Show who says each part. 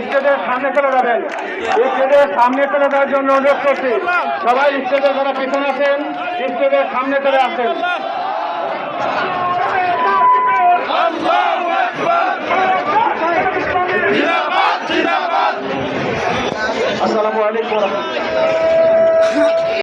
Speaker 1: স্টেজের সামনে চলে যাবেন। স্টেজের সামনে চলে যাওয়ার জন্য অনুরোধ করছি। সবাই স্টেজের যারা পিছনে আছেন স্টেজের সামনে চলে আসেন। আসসালামু আলাইকুম।